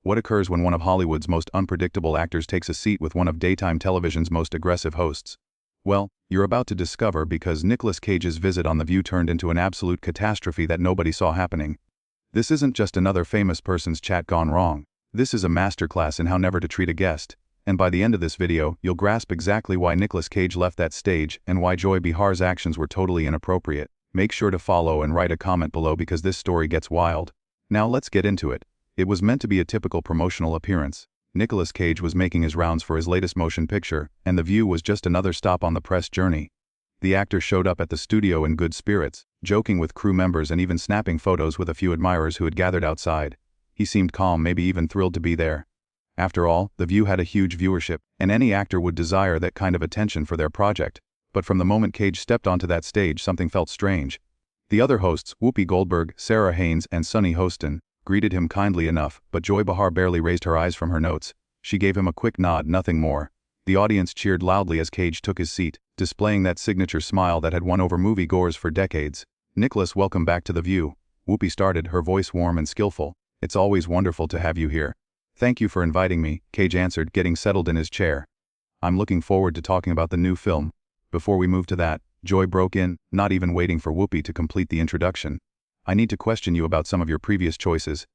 What occurs when one of Hollywood's most unpredictable actors takes a seat with one of daytime television's most aggressive hosts? Well, you're about to discover because Nicolas Cage's visit on The View turned into an absolute catastrophe that nobody saw happening. This isn't just another famous person's chat gone wrong. This is a masterclass in how never to treat a guest. And by the end of this video, you'll grasp exactly why Nicolas Cage left that stage and why Joy Behar's actions were totally inappropriate. Make sure to follow and write a comment below because this story gets wild. Now let's get into it. It was meant to be a typical promotional appearance. Nicolas Cage was making his rounds for his latest motion picture, and The View was just another stop on the press journey. The actor showed up at the studio in good spirits, joking with crew members and even snapping photos with a few admirers who had gathered outside. He seemed calm, maybe even thrilled to be there. After all, The View had a huge viewership, and any actor would desire that kind of attention for their project. But from the moment Cage stepped onto that stage, something felt strange. The other hosts, Whoopi Goldberg, Sarah Haynes, and Sunny Hostin, greeted him kindly enough, but Joy Behar barely raised her eyes from her notes. She gave him a quick nod, nothing more. The audience cheered loudly as Cage took his seat, displaying that signature smile that had won over movie-goers for decades. "Nicolas, welcome back to The View," Whoopi started, her voice warm and skillful. "It's always wonderful to have you here." "Thank you for inviting me," Cage answered, getting settled in his chair. "I'm looking forward to talking about the new film." Before we move to that, Joy broke in, not even waiting for Whoopi to complete the introduction. "I need to question you about some of your previous choices.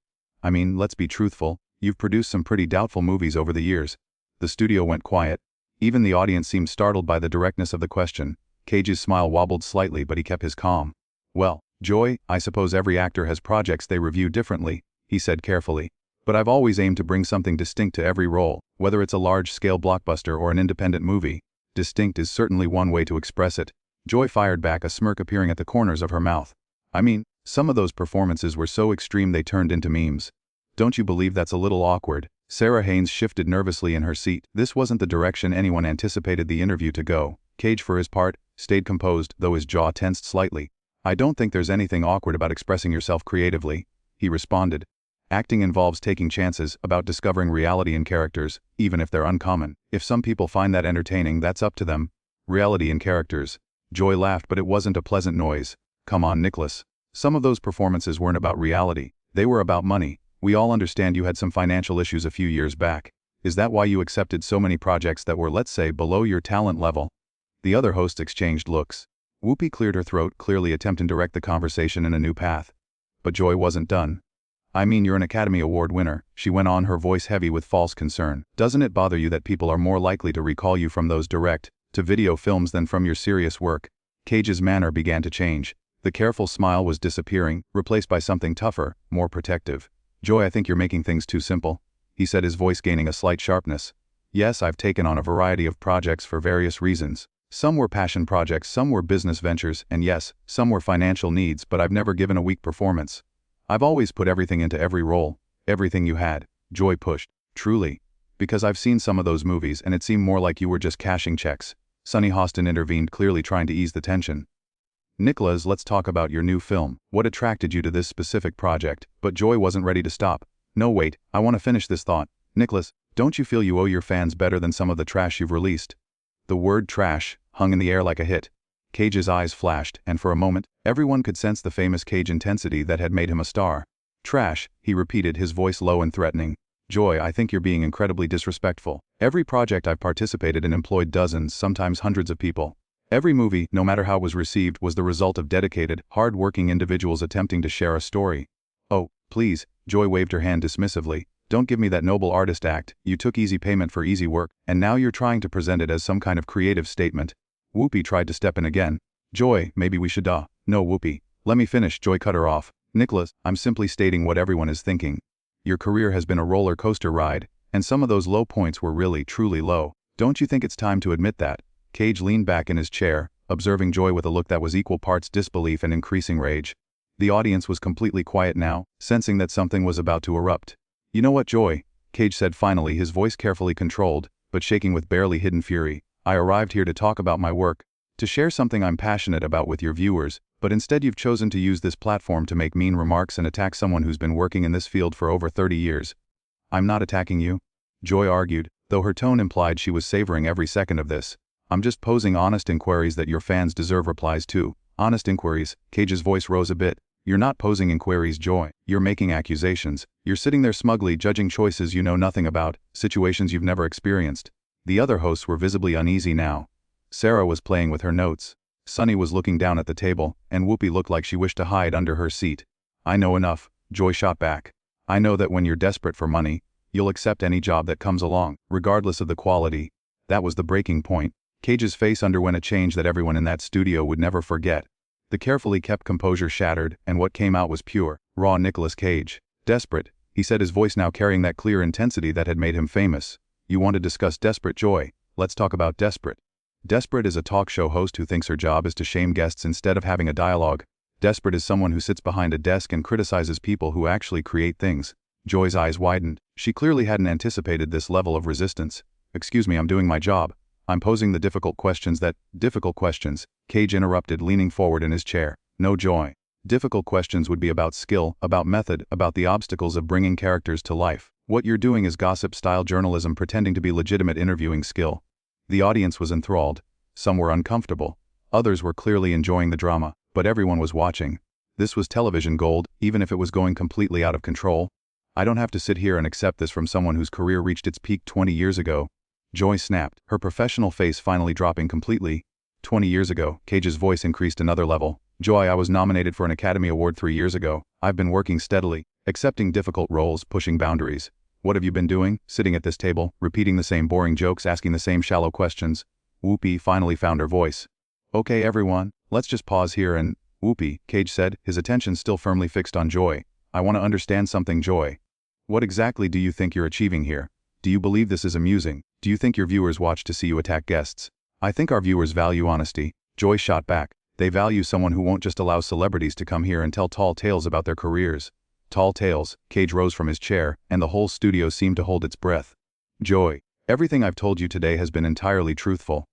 I mean, let's be truthful, you've produced some pretty doubtful movies over the years." The studio went quiet. Even the audience seemed startled by the directness of the question. Cage's smile wobbled slightly, but he kept his calm. "Well, Joy, I suppose every actor has projects they review differently," he said carefully. "But I've always aimed to bring something distinct to every role, whether it's a large-scale blockbuster or an independent movie. Distinct is certainly one way to express it." Joy fired back, a smirk appearing at the corners of her mouth. "I mean, some of those performances were so extreme they turned into memes. Don't you believe that's a little awkward?" Sarah Haynes shifted nervously in her seat. This wasn't the direction anyone anticipated the interview to go. Cage, for his part, stayed composed, though his jaw tensed slightly. "I don't think there's anything awkward about expressing yourself creatively," he responded. "Acting involves taking chances, about discovering reality in characters, even if they're uncommon. If some people find that entertaining, that's up to them." Reality in characters. Joy laughed, but it wasn't a pleasant noise. "Come on, Nicolas. Some of those performances weren't about reality. They were about money. We all understand you had some financial issues a few years back. Is that why you accepted so many projects that were, let's say, below your talent level?" The other hosts exchanged looks. Whoopi cleared her throat, clearly attempting to direct the conversation in a new path. But Joy wasn't done. "I mean, you're an Academy Award winner," she went on, her voice heavy with false concern. "Doesn't it bother you that people are more likely to recall you from those direct-to-video films than from your serious work?" Cage's manner began to change. The careful smile was disappearing, replaced by something tougher, more protective. "Joy, I think you're making things too simple," he said, his voice gaining a slight sharpness. "Yes, I've taken on a variety of projects for various reasons. Some were passion projects, some were business ventures, and yes, some were financial needs, but I've never given a weak performance. I've always put everything into every role." "Everything you had," Joy pushed. "Truly? Because I've seen some of those movies and it seemed more like you were just cashing checks." Sunny Hostin intervened, clearly trying to ease the tension. "Nicolas, let's talk about your new film. What attracted you to this specific project?" But Joy wasn't ready to stop. "No, wait, I want to finish this thought. Nicolas, don't you feel you owe your fans better than some of the trash you've released?" The word trash hung in the air like a hit. Cage's eyes flashed, and for a moment, everyone could sense the famous Cage intensity that had made him a star. "Trash," he repeated, his voice low and threatening. "Joy, I think you're being incredibly disrespectful. Every project I've participated in employed dozens, sometimes hundreds of people. Every movie, no matter how it was received, was the result of dedicated, hard-working individuals attempting to share a story." "Oh, please," Joy waved her hand dismissively. "Don't give me that noble artist act. You took easy payment for easy work, and now you're trying to present it as some kind of creative statement." Whoopi tried to step in again. "Joy, maybe we should No, Whoopi. Let me finish," Joy cut her off. "Nicolas, I'm simply stating what everyone is thinking. Your career has been a roller coaster ride, and some of those low points were really, truly low. Don't you think it's time to admit that?" Cage leaned back in his chair, observing Joy with a look that was equal parts disbelief and increasing rage. The audience was completely quiet now, sensing that something was about to erupt. "You know what, Joy?" Cage said finally, his voice carefully controlled, but shaking with barely hidden fury. "I arrived here to talk about my work, to share something I'm passionate about with your viewers, but instead you've chosen to use this platform to make mean remarks and attack someone who's been working in this field for over 30 years. "I'm not attacking you," Joy argued, though her tone implied she was savoring every second of this. "I'm just posing honest inquiries that your fans deserve replies to." "Honest inquiries," Cage's voice rose a bit. You're not posing inquiries, Joy. You're making accusations. You're sitting there smugly judging choices you know nothing about, situations you've never experienced. The other hosts were visibly uneasy now. Sarah was playing with her notes. Sunny was looking down at the table, and Whoopi looked like she wished to hide under her seat. I know enough, Joy shot back. I know that when you're desperate for money, you'll accept any job that comes along, regardless of the quality. That was the breaking point. Cage's face underwent a change that everyone in that studio would never forget. The carefully kept composure shattered, and what came out was pure, raw Nicolas Cage. Desperate, he said, his voice now carrying that clear intensity that had made him famous. You want to discuss desperate, Joy? Let's talk about desperate. Desperate is a talk show host who thinks her job is to shame guests instead of having a dialogue. Desperate is someone who sits behind a desk and criticizes people who actually create things. Joy's eyes widened. She clearly hadn't anticipated this level of resistance. Excuse me, I'm doing my job. I'm posing the difficult questions that— Difficult questions, Cage interrupted, leaning forward in his chair. No, Joy. Difficult questions would be about skill, about method, about the obstacles of bringing characters to life. What you're doing is gossip-style journalism pretending to be legitimate interviewing skill. The audience was enthralled. Some were uncomfortable. Others were clearly enjoying the drama, but everyone was watching. This was television gold, even if it was going completely out of control. I don't have to sit here and accept this from someone whose career reached its peak 20 years ago. Joy snapped, her professional face finally dropping completely. 20 years ago, Cage's voice increased another level. Joy, I was nominated for an Academy Award 3 years ago. I've been working steadily, accepting difficult roles, pushing boundaries. What have you been doing? Sitting at this table, repeating the same boring jokes, asking the same shallow questions. Whoopi finally found her voice. Okay everyone, let's just pause here and— Whoopi, Cage said, his attention still firmly fixed on Joy. I want to understand something, Joy. What exactly do you think you're achieving here? Do you believe this is amusing? Do you think your viewers watch to see you attack guests? I think our viewers value honesty. Joy shot back. They value someone who won't just allow celebrities to come here and tell tall tales about their careers. Tall tales. Cage rose from his chair, and the whole studio seemed to hold its breath. Joy, everything I've told you today has been entirely truthful.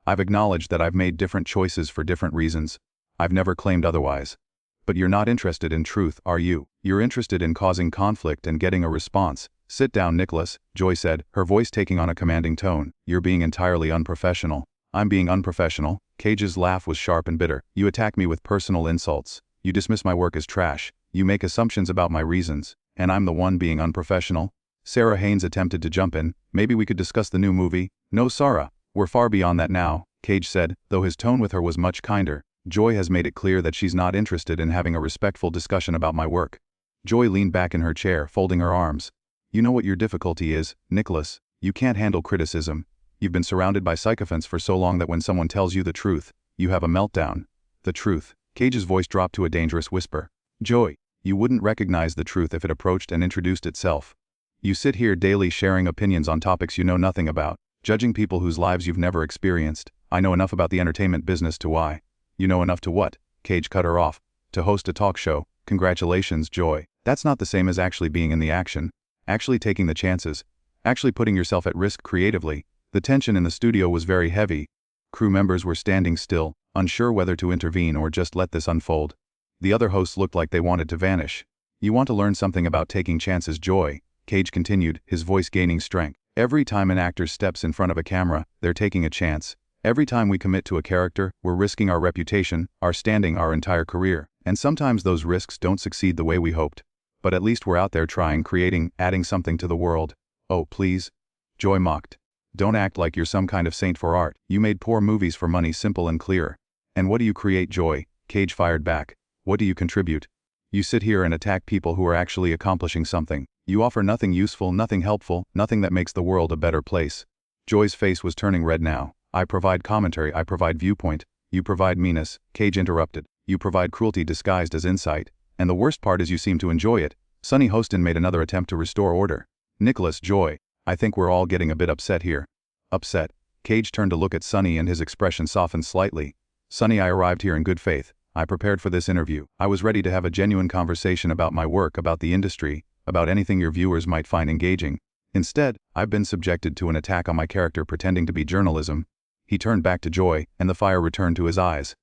I've acknowledged that I've made different choices for different reasons. I've never claimed otherwise. But you're not interested in truth, are you? You're interested in causing conflict and getting a response. Sit down, Nicolas, Joy said, her voice taking on a commanding tone. You're being entirely unprofessional. I'm being unprofessional? Cage's laugh was sharp and bitter. You attack me with personal insults. You dismiss my work as trash. You make assumptions about my reasons. And I'm the one being unprofessional? Sarah Haynes attempted to jump in. Maybe we could discuss the new movie? No, Sarah. We're far beyond that now, Cage said, though his tone with her was much kinder. Joy has made it clear that she's not interested in having a respectful discussion about my work. Joy leaned back in her chair, folding her arms. You know what your difficulty is, Nicolas. You can't handle criticism. You've been surrounded by sycophants for so long that when someone tells you the truth, you have a meltdown. The truth. Cage's voice dropped to a dangerous whisper. Joy, you wouldn't recognize the truth if it approached and introduced itself. You sit here daily sharing opinions on topics you know nothing about, judging people whose lives you've never experienced. I know enough about the entertainment business to why. You know enough to what? Cage cut her off. To host a talk show. Congratulations, Joy. That's not the same as actually being in the action. Actually taking the chances. Actually putting yourself at risk creatively. The tension in the studio was very heavy. Crew members were standing still, unsure whether to intervene or just let this unfold. The other hosts looked like they wanted to vanish. You want to learn something about taking chances, Joy, Cage continued, his voice gaining strength. Every time an actor steps in front of a camera, they're taking a chance. Every time we commit to a character, we're risking our reputation, our standing, our entire career. And sometimes those risks don't succeed the way we hoped. But at least we're out there trying, creating, adding something to the world. Oh, please. Joy mocked. Don't act like you're some kind of saint for art. You made poor movies for money, simple and clear. And what do you create, Joy? Cage fired back. What do you contribute? You sit here and attack people who are actually accomplishing something. You offer nothing useful, nothing helpful, nothing that makes the world a better place. Joy's face was turning red now. I provide commentary, I provide viewpoint. You provide meanness, Cage interrupted. You provide cruelty disguised as insight. And the worst part is you seem to enjoy it. Sunny Hostin made another attempt to restore order. Nicolas, Joy, I think we're all getting a bit upset here. Upset? Cage turned to look at Sunny and his expression softened slightly. Sunny, I arrived here in good faith. I prepared for this interview. I was ready to have a genuine conversation about my work, about the industry, about anything your viewers might find engaging. Instead, I've been subjected to an attack on my character pretending to be journalism. He turned back to Joy, and the fire returned to his eyes.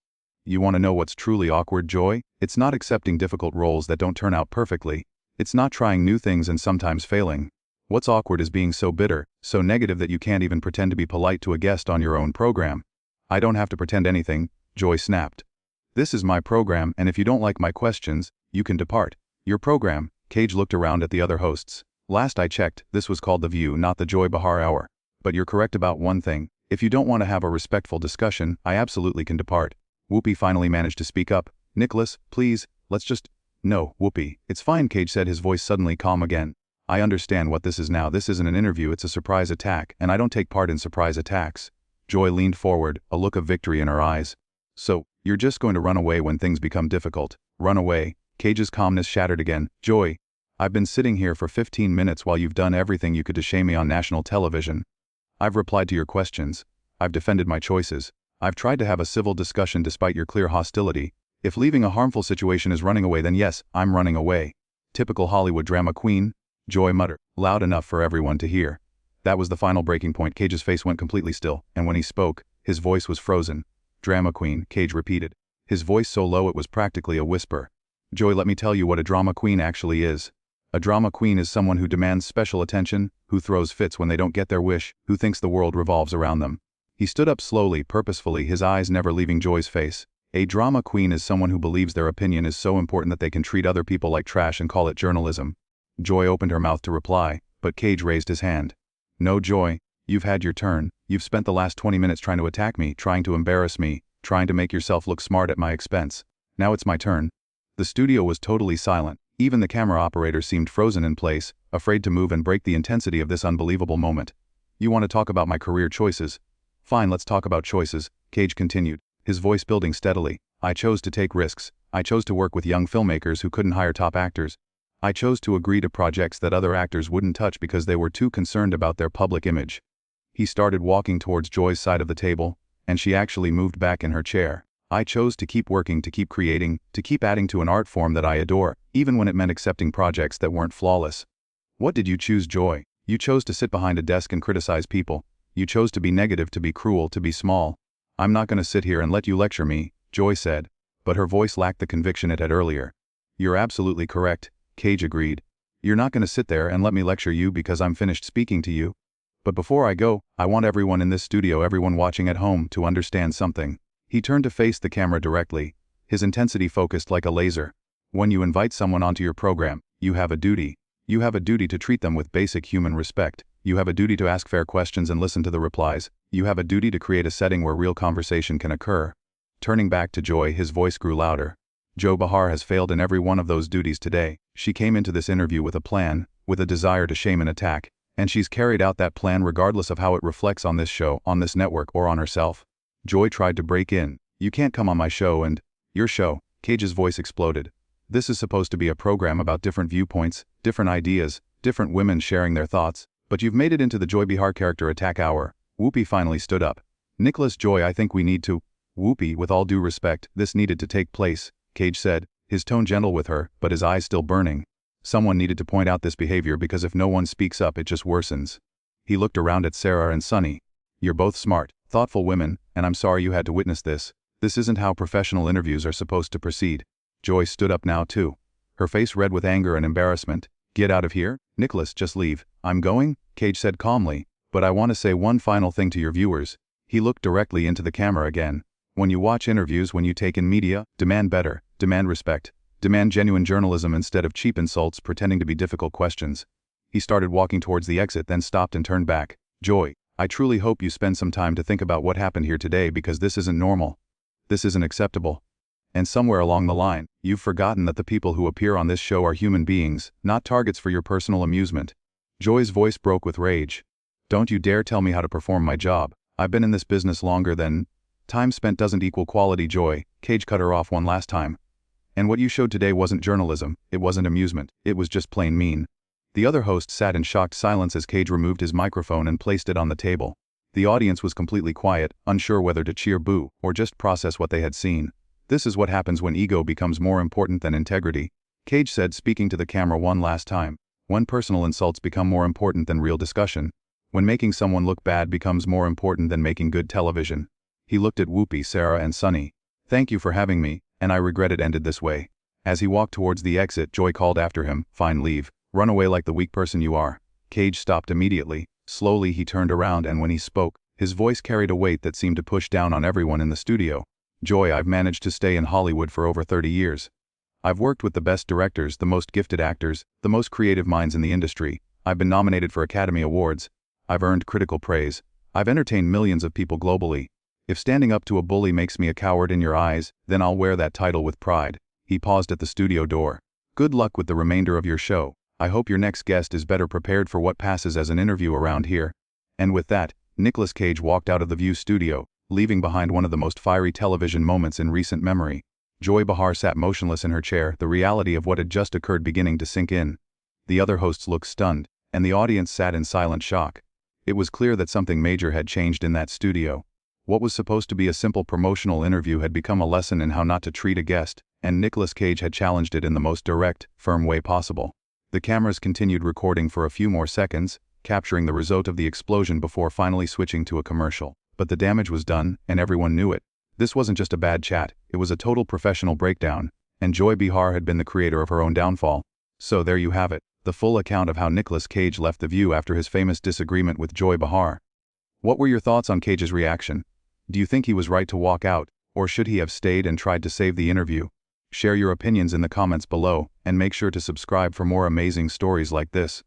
You want to know what's truly awkward, Joy? It's not accepting difficult roles that don't turn out perfectly. It's not trying new things and sometimes failing. What's awkward is being so bitter, so negative that you can't even pretend to be polite to a guest on your own program. I don't have to pretend anything, Joy snapped. This is my program, and if you don't like my questions, You can depart. Your program. Cage looked around at the other hosts. Last I checked, this was called The View, not the Joy Behar Hour. But you're correct about one thing. If you don't want to have a respectful discussion, I absolutely can depart. Whoopi finally managed to speak up. Nicolas, please, let's just... No, Whoopi. It's fine, Cage said, his voice suddenly calm again. I understand what this is now. This isn't an interview, it's a surprise attack, and I don't take part in surprise attacks. Joy leaned forward, a look of victory in her eyes. So, you're just going to run away when things become difficult. Run away. Cage's calmness shattered again. Joy, I've been sitting here for 15 minutes while you've done everything you could to shame me on national television. I've replied to your questions. I've defended my choices. I've tried to have a civil discussion despite your clear hostility. If leaving a harmful situation is running away, then yes, I'm running away. Typical Hollywood drama queen, Joy muttered, loud enough for everyone to hear. That was the final breaking point. Cage's face went completely still, and when he spoke, his voice was frozen. Drama queen, Cage repeated. His voice so low it was practically a whisper. Joy, let me tell you what a drama queen actually is. A drama queen is someone who demands special attention, who throws fits when they don't get their wish, who thinks the world revolves around them. He stood up slowly, purposefully, his eyes never leaving Joy's face. A drama queen is someone who believes their opinion is so important that they can treat other people like trash and call it journalism. Joy opened her mouth to reply, but Cage raised his hand. No, Joy, you've had your turn. You've spent the last 20 minutes trying to attack me, trying to embarrass me, trying to make yourself look smart at my expense. Now it's my turn. The studio was totally silent. Even the camera operator seemed frozen in place, afraid to move and break the intensity of this unbelievable moment. You want to talk about my career choices? Fine, let's talk about choices, Cage continued, his voice building steadily. I chose to take risks. I chose to work with young filmmakers who couldn't hire top actors. I chose to agree to projects that other actors wouldn't touch because they were too concerned about their public image. He started walking towards Joy's side of the table, and she actually moved back in her chair. I chose to keep working, to keep creating, to keep adding to an art form that I adore, even when it meant accepting projects that weren't flawless. What did you choose, Joy? You chose to sit behind a desk and criticize people. You chose to be negative, to be cruel, to be small. I'm not going to sit here and let you lecture me, Joy said, but her voice lacked the conviction it had earlier. You're absolutely correct, Cage agreed. You're not going to sit there and let me lecture you because I'm finished speaking to you. But before I go, I want everyone in this studio, everyone watching at home, to understand something. He turned to face the camera directly, his intensity focused like a laser. When you invite someone onto your program, you have a duty. You have a duty to treat them with basic human respect. You have a duty to ask fair questions and listen to the replies. You have a duty to create a setting where real conversation can occur. Turning back to Joy, his voice grew louder. Joy Behar has failed in every one of those duties today. She came into this interview with a plan, with a desire to shame and attack, and she's carried out that plan regardless of how it reflects on this show, on this network, or on herself. Joy tried to break in. You can't come on my show and... Your show, Cage's voice exploded. This is supposed to be a program about different viewpoints, different ideas, different women sharing their thoughts, but you've made it into the Joy Behar character attack hour. Whoopi finally stood up. Nicolas, Joy, I think we need to... Whoopi, with all due respect, this needed to take place, Cage said, his tone gentle with her, but his eyes still burning. Someone needed to point out this behavior because if no one speaks up, it just worsens. He looked around at Sarah and Sunny. You're both smart, thoughtful women, and I'm sorry you had to witness this. This isn't how professional interviews are supposed to proceed. Joy stood up now too, her face red with anger and embarrassment. Get out of here, Nicolas, just leave. I'm going, Cage said calmly, but I want to say one final thing to your viewers. He looked directly into the camera again. When you watch interviews, when you take in media, demand better, demand respect, demand genuine journalism instead of cheap insults pretending to be difficult questions. He started walking towards the exit, then stopped and turned back. Joy, I truly hope you spend some time to think about what happened here today because this isn't normal. This isn't acceptable. And somewhere along the line, you've forgotten that the people who appear on this show are human beings, not targets for your personal amusement. Joy's voice broke with rage. Don't you dare tell me how to perform my job. I've been in this business longer than... Time spent doesn't equal quality, Joy, Cage cut her off one last time. And what you showed today wasn't journalism, it wasn't amusement, it was just plain mean. The other host sat in shocked silence as Cage removed his microphone and placed it on the table. The audience was completely quiet, unsure whether to cheer, boo, or just process what they had seen. This is what happens when ego becomes more important than integrity, Cage said, speaking to the camera one last time. When personal insults become more important than real discussion. When making someone look bad becomes more important than making good television. He looked at Whoopi, Sarah and Sunny. Thank you for having me, and I regret it ended this way. As he walked towards the exit, Joy called after him, fine, leave. Run away like the weak person you are. Cage stopped immediately. Slowly he turned around, and when he spoke, his voice carried a weight that seemed to push down on everyone in the studio. Joy, I've managed to stay in Hollywood for over 30 years. I've worked with the best directors, the most gifted actors, the most creative minds in the industry. I've been nominated for Academy Awards. I've earned critical praise. I've entertained millions of people globally. If standing up to a bully makes me a coward in your eyes, then I'll wear that title with pride." He paused at the studio door. "Good luck with the remainder of your show. I hope your next guest is better prepared for what passes as an interview around here." And with that, Nicolas Cage walked out of the View studio, leaving behind one of the most fiery television moments in recent memory. Joy Behar sat motionless in her chair, the reality of what had just occurred beginning to sink in. The other hosts looked stunned, and the audience sat in silent shock. It was clear that something major had changed in that studio. What was supposed to be a simple promotional interview had become a lesson in how not to treat a guest, and Nicolas Cage had challenged it in the most direct, firm way possible. The cameras continued recording for a few more seconds, capturing the result of the explosion before finally switching to a commercial. But the damage was done, and everyone knew it. This wasn't just a bad chat, it was a total professional breakdown, and Joy Behar had been the creator of her own downfall. So there you have it, the full account of how Nicolas Cage left The View after his famous disagreement with Joy Behar. What were your thoughts on Cage's reaction? Do you think he was right to walk out, or should he have stayed and tried to save the interview? Share your opinions in the comments below, and make sure to subscribe for more amazing stories like this.